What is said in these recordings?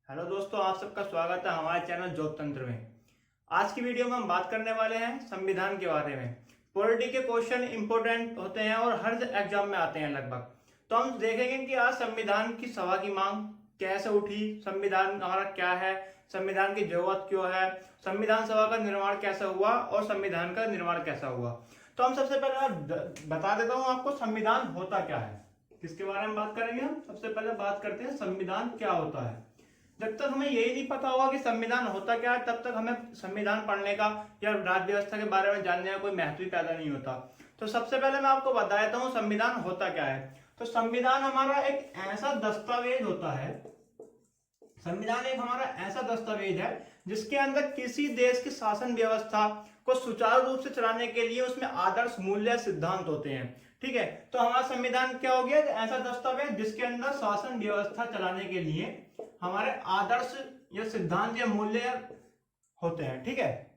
Hello दोस्तों, आप सबका स्वागत है हमारे चैनल ज्योत तंत्र में। आज की वीडियो में हम बात करने वाले हैं संविधान के बारे में। पॉलिटी के क्वेश्चन इंपॉर्टेंट होते हैं और हर एग्जाम में आते हैं लगभग। तो हम देखेंगे कि आज संविधान की सभा की मांग कैसे उठी, संविधान हमारा क्या है, संविधान की जरूरत क्यों है, संविधान सभा का निर्माण कैसे हुआ और संविधान का निर्माण कैसा हुआ। तो हम सबसे पहले बता देता हूँ आपको संविधान होता क्या है। किसके बारे में बात करेंगे? हम सबसे पहले बात करते हैं संविधान क्या होता है। जब तक हमें यही नहीं पता होगा कि संविधान होता क्या है, तब तक हमें संविधान पढ़ने का या राज्य व्यवस्था के बारे में जानने का कोई महत्व ही पैदा नहीं होता। तो सबसे पहले मैं आपको बता देता हूँ संविधान होता क्या है। तो संविधान हमारा एक ऐसा दस्तावेज होता है, संविधान एक हमारा ऐसा दस्तावेज है जिसके अंदर किसी देश की शासन व्यवस्था को सुचारू रूप से चलाने के लिए उसमें आदर्श मूल्य सिद्धांत होते हैं। ठीक है, तो हमारा संविधान क्या हो गया? ऐसा दस्तावेज जिसके अंदर शासन व्यवस्था चलाने के लिए हमारे आदर्श या सिद्धांत या मूल्य होते हैं। ठीक है,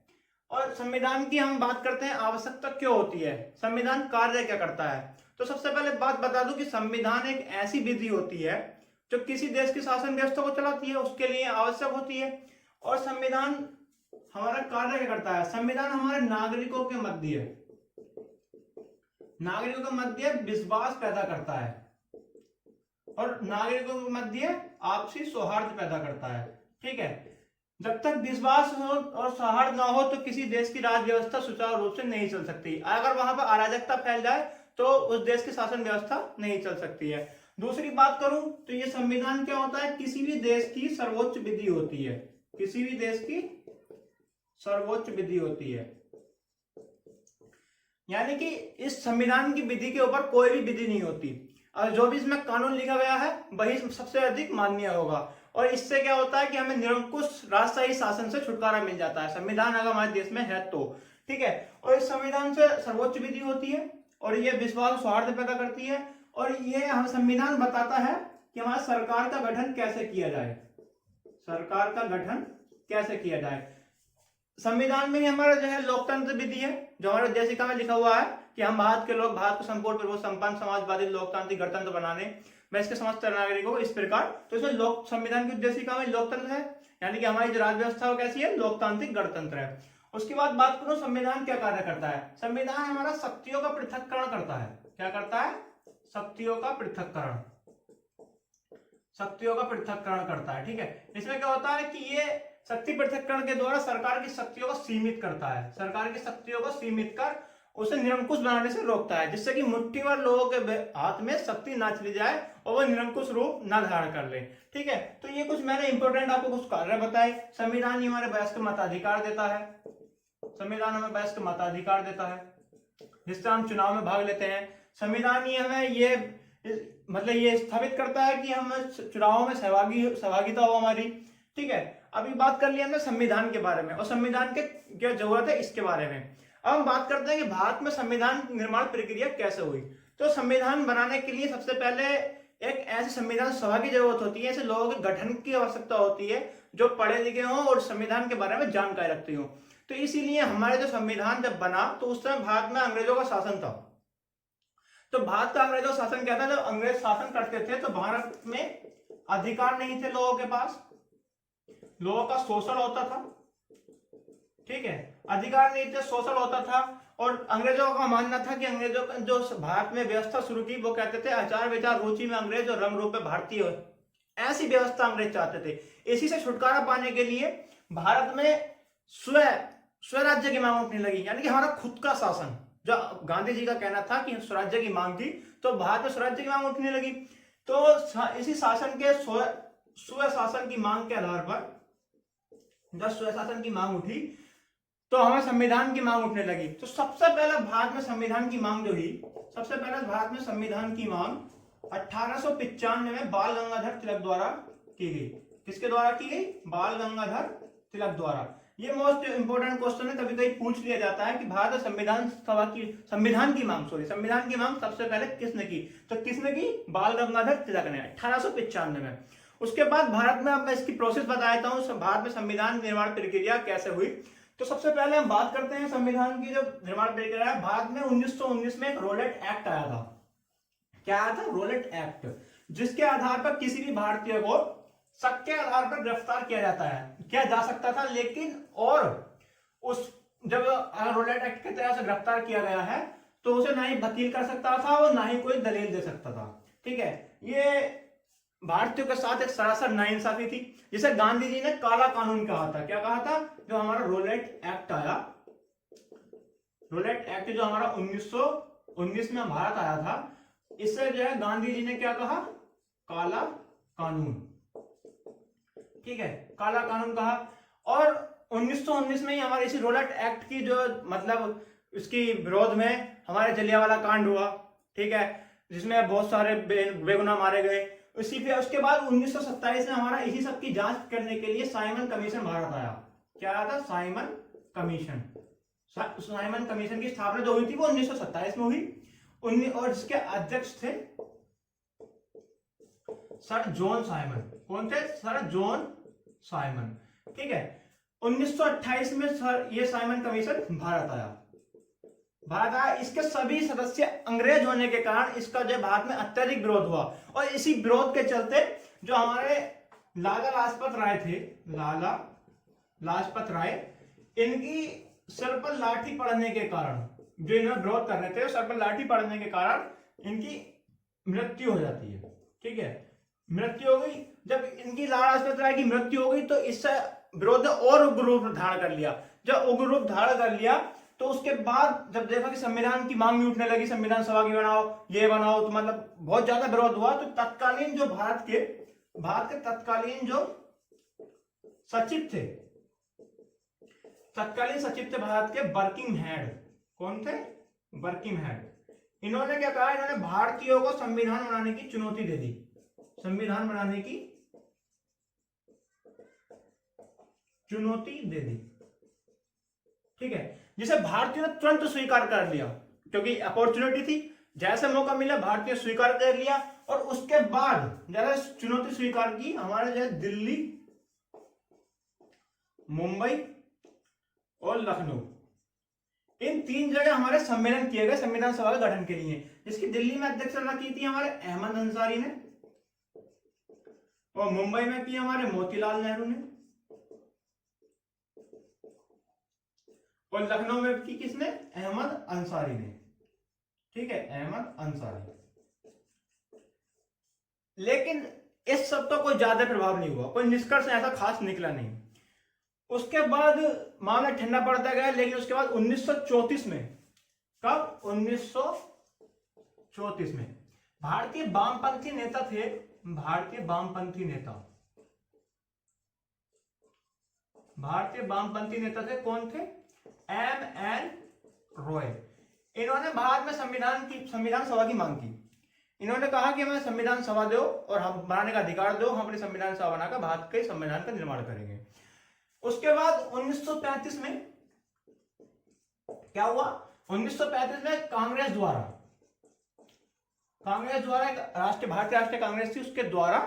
और संविधान की हम बात करते हैं आवश्यकता क्यों होती है, संविधान कार्य क्या करता है। तो सबसे पहले बात बता दूं कि संविधान एक ऐसी विधि होती है जो किसी देश की शासन व्यवस्था को चलाती है, उसके लिए आवश्यक होती है। और संविधान हमारा कार्य क्या करता है? संविधान हमारे नागरिकों के मध्य विश्वास पैदा करता है और नागरिकों के मध्य आपसी सौहार्द पैदा करता है। ठीक है, जब तक विश्वास हो और सौहार्द ना हो तो किसी देश की राज्य व्यवस्था सुचारू रूप से नहीं चल सकती। अगर वहां पर अराजकता फैल जाए तो उस देश की शासन व्यवस्था नहीं चल सकती है। दूसरी बात करूं तो ये संविधान क्या होता है? किसी भी देश की सर्वोच्च विधि होती है, किसी भी देश की सर्वोच्च विधि होती है। यानी कि इस संविधान की विधि के ऊपर कोई भी विधि नहीं होती और जो भी इसमें कानून लिखा गया है वही सबसे अधिक मान्य होगा। और इससे क्या होता है कि हमें निरंकुश राजशाही शासन से छुटकारा मिल जाता है, संविधान अगर हमारे देश में है तो। ठीक है, और इस संविधान से सर्वोच्च विधि होती है और ये विश्वास सौहार्द पैदा करती है। और ये हम संविधान बताता है कि हमारा सरकार का गठन कैसे किया जाए, सरकार का गठन कैसे किया जाए। संविधान में ही हमारा जो है लोकतंत्र विधि है, जो हमारे उद्देशिका में लिखा हुआ है कि हम भारत के लोग भारत को संपूर्ण प्रभु संपन्न समाजवादी लोकतांत्रिक गणतंत्र बनाने में इसके समस्त नागरिकों को इस प्रकार। तो इसमें लोक संविधान की उद्देशिका में लोकतंत्र है, यानी कि हमारी जो राज्य व्यवस्था वो कैसी है? लोकतांत्रिक गणतंत्र है। उसके बाद बात करूं संविधान क्या कार्य करता है। संविधान हमारा शक्तियों का पृथक्करण करता है। क्या करता है? शक्तियों का पृथक्करण, शक्तियों का पृथक्करण करता है। ठीक है, इसमें क्या होता है कि ये शक्ति पृथक्करण के द्वारा सरकार की शक्तियों को सीमित करता है, सरकार की शक्तियों को सीमित कर उसे निरंकुश बनाने से रोकता है, जिससे कि मुट्ठी भर लोगों के हाथ में शक्ति ना चली जाए और वह निरंकुश रूप ना धारण कर ले। ठीक है, तो ये कुछ मैंने इंपॉर्टेंट आपको कुछ कार्य बताए। संविधान ही हमारे वयस्क मताधिकार देता है, संविधान हमें वयस्क मताधिकार देता है जिससे हम चुनाव में भाग लेते हैं। संविधान ही हमें ये मतलब ये स्थापित करता है कि हम चुनावों में सहभागिता हो हमारी। ठीक है, अभी बात कर लिया हमने संविधान के बारे में और संविधान के क्या जरूरत है इसके बारे में। अब हम बात करते हैं कि भारत में संविधान निर्माण प्रक्रिया कैसे हुई। तो संविधान बनाने के लिए सबसे पहले एक ऐसी संविधान सभा की जरूरत होती है, ऐसे लोगों के गठन की आवश्यकता होती है जो पढ़े लिखे हों और संविधान के बारे में जानकारी रखते हो। तो इसीलिए हमारे जो संविधान जब बना तो उस समय भारत में अंग्रेजों का शासन था। तो भारत का अंग्रेजों का शासन क्या था? जब अंग्रेज शासन करते थे तो भारत में अधिकार नहीं थे लोगों के पास, लोगों का शोषण होता था। ठीक है, अधिकार नहीं थे, शोषण होता था। और अंग्रेजों का मानना था कि अंग्रेजों का जो भारत में व्यवस्था शुरू की वो कहते थे आचार विचार रुचि में अंग्रेज और रंग रूप में भारतीय, ऐसी व्यवस्था अंग्रेज चाहते थे। इसी से छुटकारा पाने के लिए भारत में स्वराज्य की मांग उठने लगी, यानी कि हमारा खुद का शासन। जो गांधी जी का कहना था कि स्वराज्य की मांग थी, तो भारत में स्वराज्य की मांग उठने लगी। तो इसी शासन के स्वशासन की मांग के आधार पर जब स्वशासन की मांग उठी तो हमें संविधान की मांग उठने लगी। तो सबसे पहले भारत में संविधान की मांग जो हुई, सबसे पहले भारत में संविधान की मांग 1895 में बाल गंगाधर तिलक द्वारा की गई। किसके द्वारा की गई? बाल गंगाधर तिलक द्वारा। ये मोस्ट इंपोर्टेंट क्वेश्चन है, कभी कभी पूछ लिया जाता है कि भारत संविधान सभा की संविधान की मांग सबसे पहले किसने की? तो किसने की? बाल गंगाधर तिलक ने 1895 में। उसके बाद भारत में, अब मैं इसकी प्रोसेस बता देता हूं, भारत में संविधान निर्माण प्रक्रिया कैसे हुई। तो सबसे पहले हम बात करते हैं संविधान की जो निर्माण प्रक्रिया है। भारत में 1919 में एक रोलेट एक्ट आया था। क्या आया था? रोलेट एक्ट, जिसके आधार पर किसी भी भारतीय को शक के आधार पर गिरफ्तार किया जा सकता था, लेकिन और उस जब रोलेट एक्ट के तहत से गिरफ्तार किया गया है तो उसे ना ही वकील कर सकता था और ना ही कोई दलील दे सकता था। ठीक है, ये भारतीयों के साथ एक सरासर नाइंसाफी थी, जिसे गांधी जी ने काला कानून कहा था। क्या कहा था? जो हमारा रोलेट एक्ट आया, रोलेट एक्ट जो हमारा 1919 में भारत आया था, इससे जो है गांधी जी ने क्या कहा? काला कानून। ठीक है, काला कानून कहा। और 1919 में ही हमारे इसी रोलेट एक्ट की जो मतलब इसकी विरोध में हमारे जलियांवाला कांड हुआ। ठीक है, जिसमें बहुत सारे बेगुनाह मारे गए। उसी पे उसके बाद 1927 में हमारा इसी सब की जांच करने के लिए साइमन कमीशन भारत आया। क्या आया था? Simon commission. साइमन कमीशन की स्थापना जो हुई थी वो 1927 में हुई। और जिसके अध्यक्ष थे सर जॉन साइमन। कौन थे? Sir John Simon. ठीक है, 1928 में सर ये साइमन कमीशन भारत आया। इसके सभी सदस्य अंग्रेज होने के कारण इसका जो भारत में अत्यधिक विरोध हुआ, और इसी विरोध के चलते जो हमारे लाला लाजपत राय थे, लाला लाजपत राय, इनकी सर पर लाठी पड़ने के कारण, जो इन्हें विरोध कर रहे थे, सर पर लाठी पड़ने के कारण इनकी मृत्यु हो जाती है। ठीक है, मृत्यु हो गई। जब इनकी लाला लाजपत राय की मृत्यु हो गई तो इससे विरोध और उग्र रूप धारण कर लिया। जब उग्र रूप धारण कर लिया तो उसके बाद जब देखा कि संविधान की मांग भी उठने लगी, संविधान सभा की बनाओ, ये बनाओ, तो मतलब बहुत ज्यादा विरोध हुआ। तो तत्कालीन जो भारत के तत्कालीन जो सचिव थे, तत्कालीन सचिव थे भारत के बर्किंघम। कौन थे? बर्किंघम। इन्होंने क्या कहा? इन्होंने भारतीयों को संविधान बनाने की चुनौती दे दी। संविधान बनाने की चुनौती दे दी। ठीक है, जिसे भारतीयों ने तुरंत स्वीकार कर लिया, क्योंकि अपॉर्चुनिटी थी। जैसे मौका मिला भारतीय स्वीकार कर लिया। और उसके बाद जैसे चुनौती स्वीकार की, हमारे जो दिल्ली, मुंबई और लखनऊ, इन 3 जगह हमारे सम्मेलन किए गए संविधान सभा के गठन के लिए, जिसकी दिल्ली में अध्यक्षता की थी हमारे अहमद अंसारी ने, और मुंबई में की हमारे मोतीलाल नेहरू ने, और लखनऊ में की किसने? अहमद अंसारी ने। ठीक है, अहमद अंसारी। लेकिन इस सब तो कोई ज्यादा प्रभाव नहीं हुआ, कोई निष्कर्ष ऐसा खास निकला नहीं। उसके बाद मामला ठंडा पड़ता गया। लेकिन उसके बाद 1934 में, कब? 1934 में भारतीय वामपंथी नेता थे, भारतीय वामपंथी नेता थे। कौन थे? M.N. रॉय। इन्होंने भारत में संविधान सभा की मांग की। इन्होंने कहा कि हमें संविधान सभा दो और हम बनाने का अधिकार दो, हम अपनी संविधान सभा बनाकर भारत के संविधान का निर्माण करेंगे। उसके बाद 1935 में क्या हुआ? 1935 में कांग्रेस द्वारा एक भारतीय राष्ट्रीय कांग्रेस थी, उसके द्वारा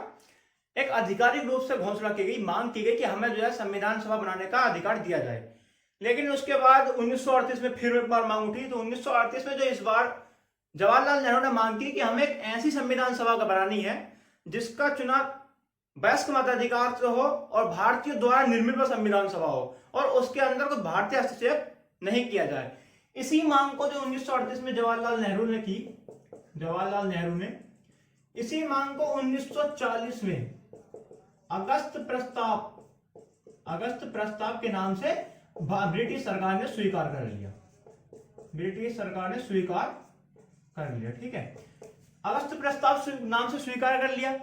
एक आधिकारिक रूप से घोषणा की गई, मांग की गई कि हमें जो है संविधान सभा बनाने का अधिकार दिया जाए। लेकिन उसके बाद 1938 में फिर एक बार मांग उठी। तो 1938 में जो इस बार जवाहरलाल नेहरू ने मांग की कि हमें एक ऐसी संविधान सभा का बनानी है जिसका चुनाव वयस्क मताधिकार से हो और भारतीयों द्वारा निर्मित संविधान सभा हो, और उसके अंदर कोई भारतीय हस्तक्षेप नहीं किया जाए। इसी मांग को जो 1938 में जवाहरलाल नेहरू ने की, इसी मांग को 1940 में अगस्त प्रस्ताव के नाम से ब्रिटिश सरकार ने स्वीकार कर लिया। ठीक है, अगस्त प्रस्ताव नाम से स्वीकार कर लिया।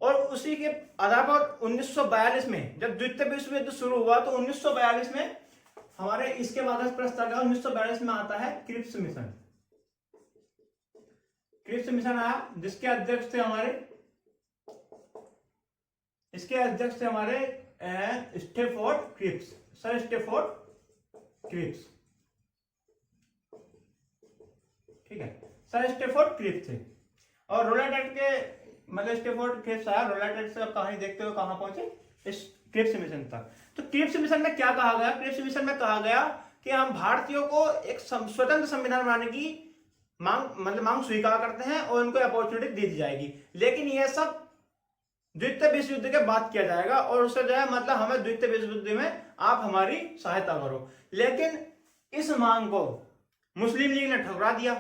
और उसी के आधार पर 1942 में जब द्वितीय विश्व युद्ध शुरू हुआ तो 1942 में हमारे इसके बाद प्रस्ताव का 1942 में आता है क्रिप्स मिशन आया, जिसके अध्यक्ष थे हमारे Stafford Cripps, sir Stafford Cripps. ठीक है, सर स्टेफोर्ड क्रिप्स थे। और रोलेट एक्ट के मतलब स्टेफोर्ड क्रिप्स आया। रोलेट एक्ट से कहानी देखते हुए कहां पहुंचे? इस क्रिप्स मिशन तक। तो क्रिप्स मिशन में क्या कहा गया? क्रिप्स मिशन में कहा गया कि हम भारतीयों को एक स्वतंत्र संविधान बनाने की मांग स्वीकार करते हैं और उनको अपॉर्चुनिटी दी जाएगी। लेकिन यह सब द्वितीय विश्व युद्ध के बाद किया जाएगा, और उससे जो है मतलब हमें द्वितीय विश्व युद्ध में आप हमारी सहायता करो। लेकिन इस मांग को मुस्लिम लीग ने ठुकरा दिया।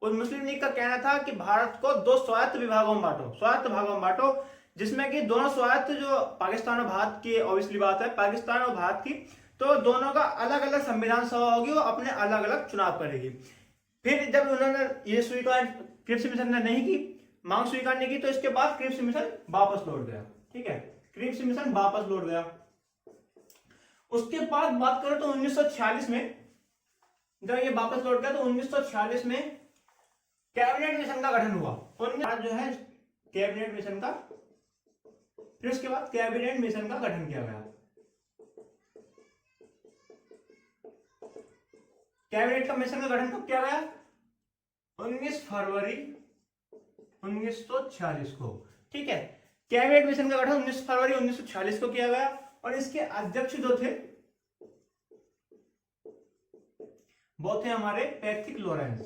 उस मुस्लिम लीग का कहना था कि भारत को दो स्वायत्त विभागों में बांटो, स्वायत्त भागों में बांटो, जिसमें कि दोनों स्वायत्त जो पाकिस्तान और भारत की ऑब्वियसली बात है, पाकिस्तान और भारत की, तो दोनों का अलग अलग संविधान सभा होगी, वो अपने अलग अलग चुनाव करेगी। फिर जब उन्होंने ये स्वीकार क्रिप्स मिशन ने नहीं की, मांग स्वीकार नहीं की, तो इसके बाद क्रिप्स मिशन वापस लौट गया। ठीक है, क्रिप्स मिशन वापस लौट गया। उसके बाद बात करें तो 1946 में जब ये वापस लौट गया, तो 1946 में कैबिनेट मिशन का गठन हुआ। जो है कैबिनेट मिशन का, फिर उसके बाद कैबिनेट मिशन का गठन किया गया। कैबिनेट का मिशन का गठन कब किया गया? 19 फरवरी 1946 को। ठीक है, कैबिनेट मिशन का गठन 19 फरवरी 1946 को किया गया, और इसके अध्यक्ष जो थे वो थे हमारे पैट्रिक लॉरेंस।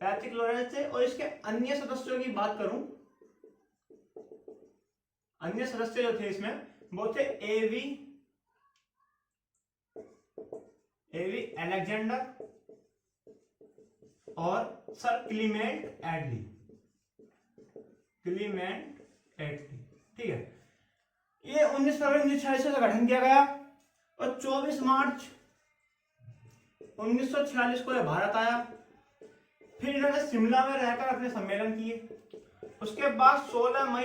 पैट्रिक लॉरेंस थे। और इसके अन्य सदस्यों की बात करूं, अन्य सदस्य जो थे इसमें वो थे एवी अलेक्जेंडर और सर क्लीमेंट एटली। ठीक है, ये 19 फरवरी 1946 का गठन किया गया, और 24 मार्च 1946 को यह भारत आया। फिर इन्होंने शिमला में रहकर अपने सम्मेलन किए। उसके बाद 16 मई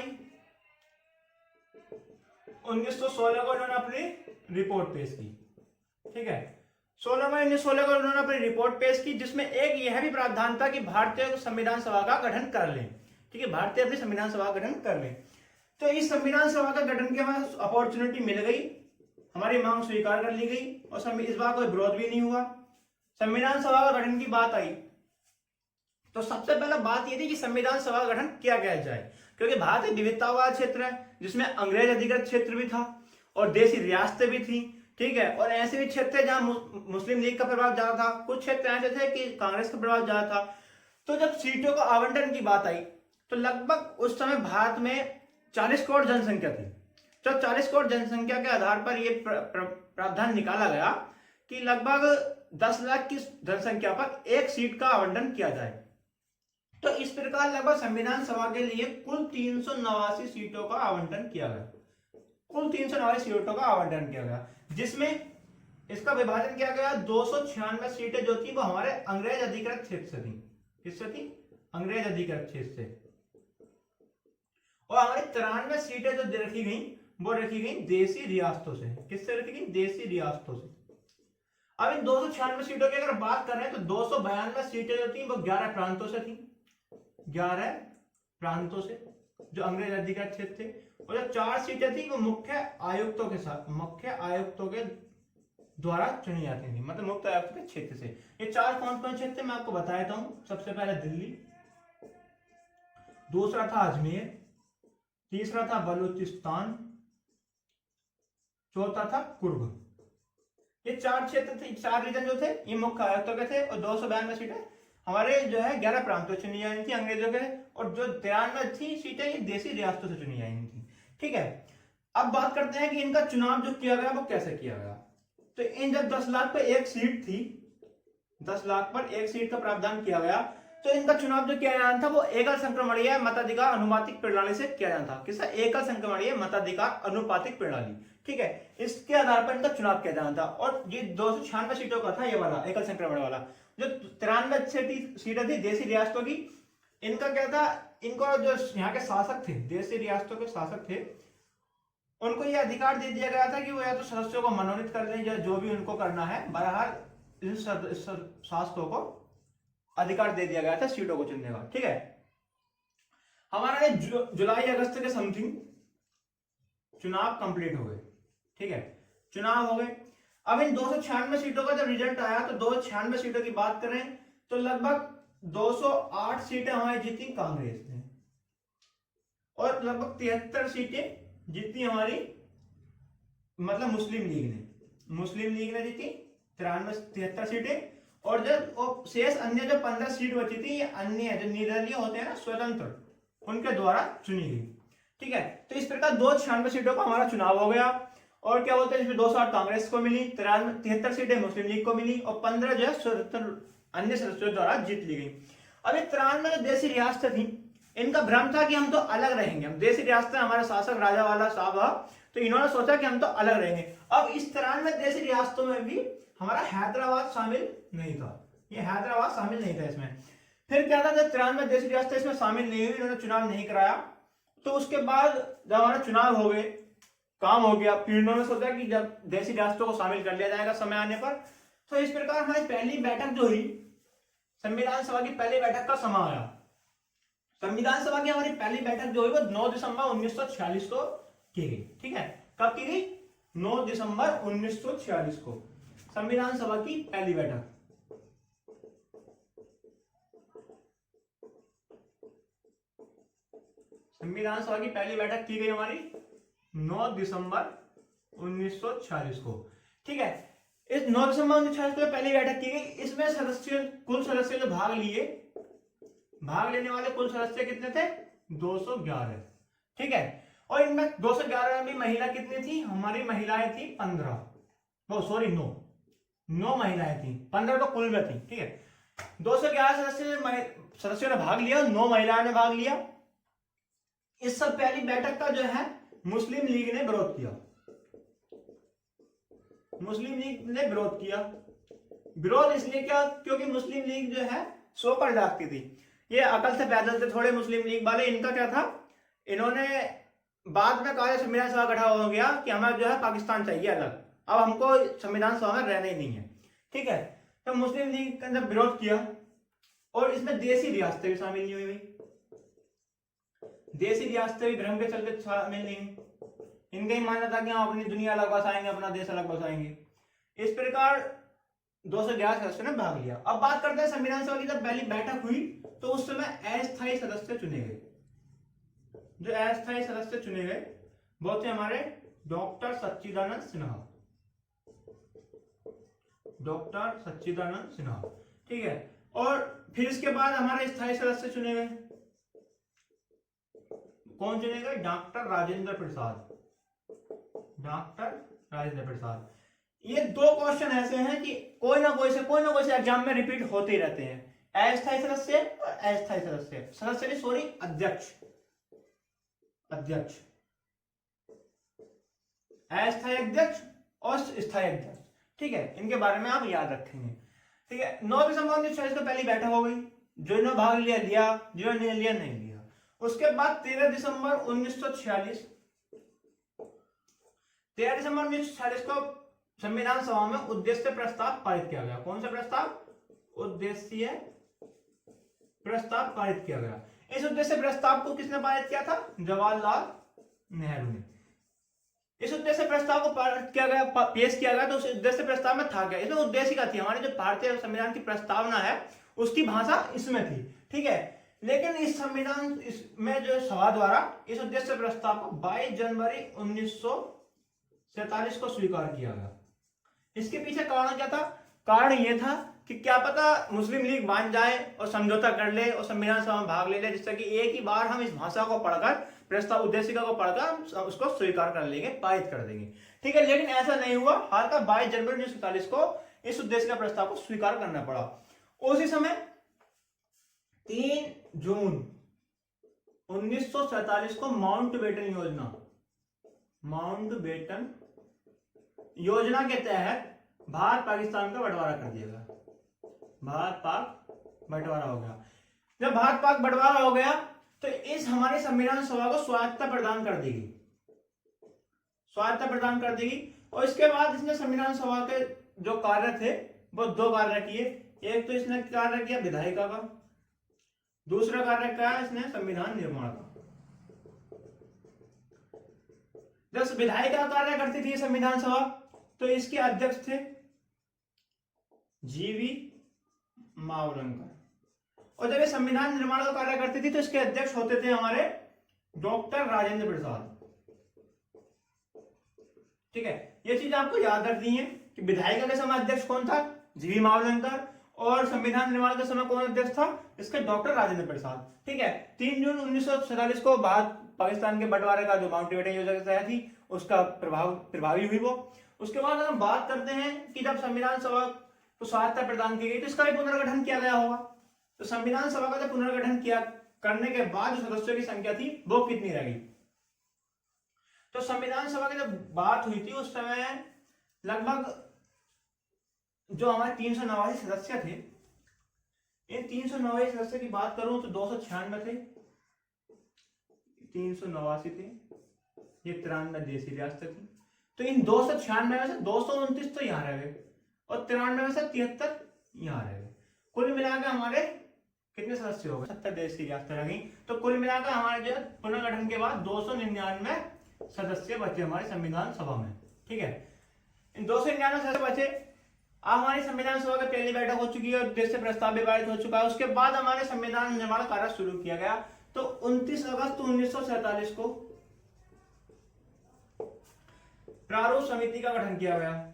1916 को इन्होंने अपनी रिपोर्ट पेश की। ठीक है, 16 मई 1916 को इन्होंने अपनी रिपोर्ट पेश की, जिसमें एक यह भी प्रावधान था कि भारतीय संविधान सभा का गठन कर लें। ठीक है, भारतीय अपनी संविधान सभा का गठन कर लें। तो इस संविधान सभा का गठन के बाद अपॉर्चुनिटी मिल गई, हमारी मांग स्वीकार कर ली गई, और इस बार कोई विरोध भी नहीं हुआ। संविधान सभा का गठन की बात आई, तो सबसे पहले बात यह थी कि संविधान सभा का गठन किया गया जाए, क्योंकि भारत एक विविधता वाला क्षेत्र है, जिसमें अंग्रेज अधिकृत क्षेत्र भी था और देशी रियासतें भी थी। ठीक है, और ऐसे भी क्षेत्र थे जहां मुस्लिम लीग का प्रभाव ज्यादा था, कुछ क्षेत्र ऐसे थे कि कांग्रेस का प्रभाव ज्यादा था। तो जब सीटों का आवंटन की बात आई, तो लगभग उस समय भारत में 40 करोड़ जनसंख्या थी। तो 40 करोड़ जनसंख्या के आधार पर यह प्रावधान निकाला गया कि लगभग 10 लाख की जनसंख्या पर एक सीट का आवंटन किया जाए। तो इस प्रकार लगभग संविधान सभा के लिए कुल 389 सीटों का आवंटन किया गया। कुल 389 सीटों का आवंटन किया गया, जिसमें इसका विभाजन किया गया। 296 सीटें जो थी वो हमारे अंग्रेज अधिकृत क्षेत्र से थी। किससे थी? अंग्रेज अधिकृत क्षेत्र से। और हमारी 93 सीटें जो रखी गई वो रखी गई देशी रियासतों से। किससे रखी गई? देशी रियासतों से। अब इन 296 सीटों की अगर बात करें तो 292 सीटें जो थी वो 11 प्रांतों से थी। 11 प्रांतों से जो अंग्रेज अधिकृत क्षेत्र थे। और जो 4 सीटें थी वो मुख्य आयुक्तों के द्वारा चुनी जाती थी, मतलब मुख्य आयुक्त के क्षेत्र से। ये 4 कौन कौन क्षेत्र मैं आपको बता देता हूं। सबसे पहले दिल्ली, दूसरा था अजमेर, तीसरा था बलूचिस्तान, चौथा था कुर्ग। ये 4 क्षेत्र थे, 4 रीजन जो थे ये मुख्य आयुक्तों के थे। और 292 सीटें हमारे जो है 11 प्रांतों से चुनी जानी थी अंग्रेजों के। और जो 93 थी सीटें ये देशी रियासतों से चुनी जानी थी। ठीक है, अब बात करते हैं कि इनका चुनाव जो किया गया वो कैसे किया गया। तो इन जब 10 लाख पर एक सीट थी, 10 लाख पर एक सीट का प्रावधान किया गया, तो इनका चुनाव जो किया जाना था वो एकल संक्रमणीय मताधिकार अनुपातिक प्रणाली से किया जाना था। किसका? एकल संक्रमणीय मताधिकार अनुपातिक प्रणाली। ठीक है, इसके आधार पर इनका चुनाव किया जाना था। और ये 296 सीटों का था ये वाला एकल संक्रमण वाला। जो 93 सीटें थी देशी रियासतों की, इनका क्या था, इनको जो यहाँ के शासक थे, देशी रियासतों के शासक थे, उनको यह अधिकार दे दिया गया था कि वो या तो सदस्यों को मनोनीत कर लें या जो भी उनको करना है, बहरहाल इन शासकों को अधिकार दे दिया गया था सीटों को चुनने का। ठीक है, हमारा जुलाई अगस्त के समथिंग चुनाव कंप्लीट हो गए। ठीक है, चुनाव हो गए। अब इन 296 सीटों का जब रिजल्ट आया तो 296 सीटों की बात करें तो लगभग 208 सीटें हमारी जीती कांग्रेस ने, और लगभग 73 सीटें जीती हमारी मतलब मुस्लिम लीग ने। मुस्लिम लीग ने जीती 73 सीटें, और जो शेष अन्य जो 15 सीट बची थी, ये अन्य जो निर्दलीय होते हैं ना, स्वतंत्र, उनके द्वारा चुनी गई। ठीक है, तो इस प्रकार 296 सीटों का हमारा चुनाव हो गया। और क्या बोलते हैं, इसमें 260 कांग्रेस को मिली, 73 सीटें मुस्लिम लीग को मिली और 15 जो है स्वतंत्र अन्य सदस्यों द्वारा जीत ली गई। अब ये 93 जो देसी रियासतें थी, इनका भ्रम था कि हम तो अलग रहेंगे, हम देसी रियासतें, हमारे शासक राजा वाला साहब, तो इन्होंने सोचा कि हम तो अलग रहेंगे। अब इस 93 देसी रियासतों में भी हमारा हैदराबाद शामिल नहीं था, ये हैदराबाद शामिल नहीं था इसमें। फिर क्या था, जब 93 देशी रियासतें इसमें शामिल नहीं हुई, इन्होंने चुनाव नहीं कराया, तो उसके बाद जब हमारा चुनाव हो गए, काम हो गया, फिर इन्होंने सोचा कि जब देशी रियासतों को शामिल कर लिया जाएगा समय आने पर, तो इस प्रकार हमारी पहली बैठक जो हुई, संविधान सभा की पहली बैठक का समय आया। संविधान सभा की हमारी पहली बैठक जो हुई वो 9 दिसंबर 1946 को की गई। ठीक है, कब की गई? 9 दिसंबर 1946 को संविधान सभा की पहली बैठक। संविधान सभा की पहली बैठक की गई हमारी 9 दिसंबर 1946 को। ठीक है, इस 9 दिसंबर 1946 को पहली बैठक की गई। इसमें सदस्य, कुल सदस्य जो भाग लिए, भाग लेने वाले कुल सदस्य कितने थे? 211। ठीक है, और इनमें 211 में भी महिला कितनी थी? हमारी महिलाएं थी 15, वो सॉरी 9 महिलाएं थी, 15 तो कुल में थी। ठीक है, 211 सदस्यों ने भाग लिया, 9 महिलाओं ने भाग लिया। इस सब पहली बैठक का जो है मुस्लिम लीग ने विरोध किया, मुस्लिम लीग ने विरोध किया। विरोध इसलिए किया क्योंकि मुस्लिम लीग जो है सो पर डाकती थी, ये अकल से पैदल थे थोड़े मुस्लिम लीग वाले। इनका क्या था, इन्होंने बाद में कहा संविधान सभा गठन हो गया कि हमें जो है पाकिस्तान चाहिए अलग, अब हमको संविधान सभा में रहना ही नहीं है। ठीक है, तो मुस्लिम लीग ने विरोध किया और इसमें देसी रियासतें भी शामिल नहीं हुई। देसी रियासतें भी भ्रम के चलते शामिल नहीं, इनका ही मानना था कि हम अपनी दुनिया अलग बसाएंगे, अपना देश अलग बसाएंगे। इस प्रकार 211 सदस्यों ने भाग लिया। अब बात करते हैं संविधान सभा की जब पहली बैठक हुई तो उस समय अस्थायी सदस्य चुने गए। जो अस्थायी सदस्य चुने गए वो थे हमारे डॉक्टर सच्चिदानंद सिन्हा, डॉक्टर सच्चिदानंद सिन्हा। ठीक है, और फिर इसके बाद हमारे स्थायी सदस्य चुने गए। कौन चुने गए? Doctor Rajendra Prasad, doctor Rajendra Prasad. ये 2 क्वेश्चन ऐसे हैं कि कोई ना कोई से एग्जाम में रिपीट होते ही रहते हैं, अस्थायी सदस्य और अस्थायी सदस्य, सदस्य नहीं सॉरी अध्यक्ष, अध्यक्ष, अस्थायी अध्यक्ष और स्थायी अध्यक्ष। ठीक है, इनके बारे में आप याद रखेंगे। ठीक है, 9 दिसंबर 1946 को पहली बैठक हो गई, जिन्होंने भाग लिया लिया, जिन्होंने नहीं लिया नहीं लिया। उसके बाद 13 दिसंबर 1946 को संविधान सभा में उद्देश्य प्रस्ताव पारित किया गया। कौन सा प्रस्ताव? उद्देश्य प्रस्ताव पारित किया गया। इस उद्देश्य प्रस्ताव को किसने पारित किया था? जवाहरलाल नेहरू ने। इस उद्देश्य प्रस्ताव को पारित किया गया, पेश किया गया। तो उस उद्देश्य प्रस्ताव में था क्या? इसमें उद्देश्य क्या थी? हमारी जो भारतीय संविधान की प्रस्तावना है उसकी भाषा इसमें थी। ठीक है, लेकिन इस संविधान में जो सभा द्वारा इस उद्देश्य प्रस्ताव को 22 जनवरी 1947 को स्वीकार किया गया। इसके पीछे कारण क्या था? कारण यह था कि क्या पता मुस्लिम लीग मान जाए और समझौता कर ले और संविधान सभा में भाग ले ले, जिससे कि एक ही बार हम इस भाषा को पढ़कर, प्रस्ताव उद्देशिका को पढ़कर उसको स्वीकार कर लेंगे, पारित कर देंगे। ठीक है, लेकिन ऐसा नहीं हुआ। हाल का 22 जनवरी 1947 को इस उद्देशिका प्रस्ताव को स्वीकार करना पड़ा। उसी समय 3 जून 1947 को माउंटबेटन योजना के तहत भारत पाकिस्तान का बंटवारा कर दिया गया। भारत पाक बंटवारा हो गया। जब भारत पाक बंटवारा हो गया तो इस हमारे संविधान सभा को स्वायत्तता प्रदान कर दी गई, स्वायत्तता प्रदान कर दी गई। और इसके बाद इसने संविधान सभा के जो कार्य थे वो 2 कार्य किए। एक तो इसने कार्य किया विधायिका का, दूसरा कार्य किया इसने संविधान निर्माण का। जब विधायिका कार्य करती थी संविधान सभा तो इसके अध्यक्ष थे जीवी मावलंकर, और जब ये संविधान निर्माण का कार्य करती थी तो इसके अध्यक्ष होते थे हमारे डॉक्टर राजेंद्र प्रसाद। ठीक है, ये चीज आपको याद रखनी है कि विधायिका के समय अध्यक्ष कौन था? जीवी मावलंकर, और संविधान निर्माण के समय कौन अध्यक्ष था? इसका डॉक्टर राजेंद्र प्रसाद। ठीक है, 3 जून 1947 को बाद पाकिस्तान के बंटवारे का जो माउंटबेटन योजना थी उसका प्रभावी हुई वो। उसके बाद हम बात करते हैं कि जब संविधान सभा को सहायता प्रदान की गई तो इसका भी पुनर्गठन किया गया होगा। तो संविधान सभा का जब पुनर्गठन किया करने के बाद जो सदस्यों की संख्या थी वो कितनी रही? तो संविधान सभा की जब बात हुई थी उस समय लगभग जो हमारे 389 सदस्य थे, इन 389 सदस्य की बात करूं तो 296 थे, 389 थे, ये 93 देशी रियासतें थी। तो इन 296 में से 229 तो यहाँ रह गए और 93 में से 73 यहाँ रह गए। कुल मिलाकर हमारे कितने सदस्य हो गए? 70 देशी रियासतें रह गई। तो कुल मिलाकर हमारे जो पुनर्गठन के बाद 299 सदस्य बचे हमारे संविधान सभा में। ठीक है, इन 299 सदस्य बचे। अब हमारी संविधान सभा की पहली बैठक हो चुकी है और देश से प्रस्ताव भी पारित हो चुका है। उसके बाद हमारे संविधान निर्माण कार्य शुरू किया गया। तो 29 अगस्त 1947 को प्रारूप समिति का गठन किया गया,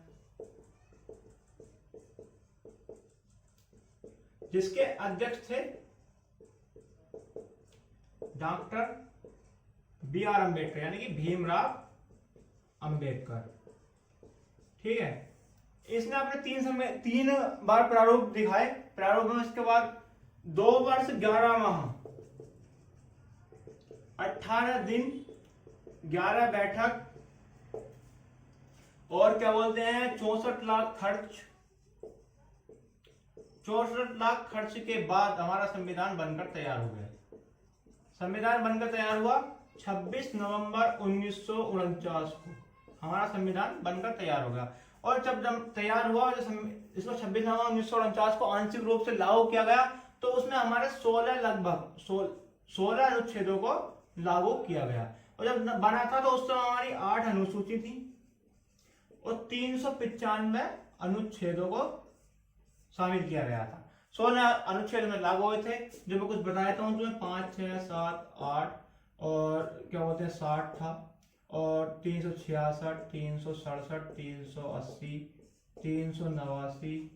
जिसके अध्यक्ष थे डॉक्टर B.R. अम्बेडकर यानी कि भीमराव अंबेडकर। ठीक है, इसने अपने 3 बार प्रारूप दिखाए। प्रारूप में उसके बाद 2 वर्ष 11 माह 18 दिन 11 बैठक और क्या बोलते हैं 64 लाख खर्च। 64 लाख खर्च के बाद हमारा संविधान बनकर तैयार हो गया। संविधान बनकर तैयार हुआ 26 नवंबर 1949 को हमारा संविधान बनकर तैयार हो गया। और जब तैयार हुआ इसको 26 नवंबर 1949 को आंशिक रूप से लागू किया गया तो उसमें हमारे 16 अनुच्छेदों को लागू किया गया। और जब बना था तो उस समय हमारी 8 अनुसूची थी और 395 अनुच्छेदों को शामिल किया गया था। 16 अनुच्छेद में लागू हुए थे, जो मैं कुछ बताया था उसमें 5, 6, 7, 8 और क्या बोलते हैं 60 था और 366, 367, 380, 389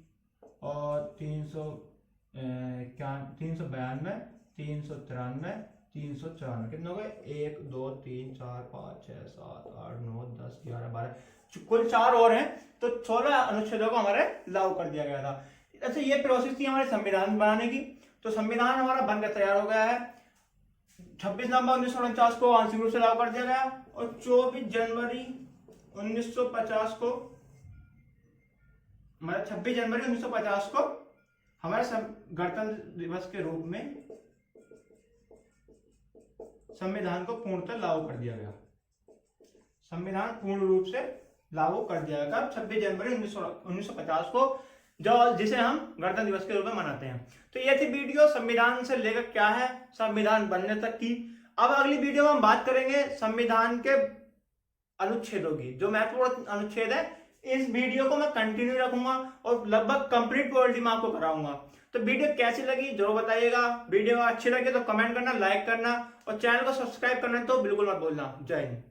और 392, 393, 394 कितने हो गए? 1, 2, 3, 4, 5, 6, 7, 8, 9, 10, 11, 12 कुल 4 और हैं। तो 16 अनुच्छेदों को हमारे लागू कर दिया गया था। अच्छा, ये प्रोसेस थी हमारे संविधान बनाने की। तो संविधान हमारा बनकर तैयार हो गया है। 26 नवंबर 1949 को आंशिक रूप से लागू कर दिया गया और 24 जनवरी 1950 को मतलब 26 जनवरी 1950 को हमारे गणतंत्र दिवस के रूप में संविधान को पूर्णतः लागू कर दिया गया। संविधान पूर्ण रूप से लागू कर दिया गया। कब? 26 जनवरी 1950 को, जो जिसे हम गणतंत्र दिवस के रूप में मनाते हैं। तो ये थी वीडियो संविधान से लेकर क्या है संविधान बनने तक की। अब अगली वीडियो में हम बात करेंगे संविधान के अनुच्छेदों की, जो महत्वपूर्ण अनुच्छेद है। इस वीडियो को मैं कंटिन्यू रखूंगा और लगभग कंप्लीट पॉलिटी में आपको कराऊंगा। तो वीडियो कैसी लगी जरूर बताइएगा। वीडियो अच्छी लगे तो कमेंट करना, लाइक करना और चैनल को सब्सक्राइब करना तो बिल्कुल मत भूलना। जय हिंद।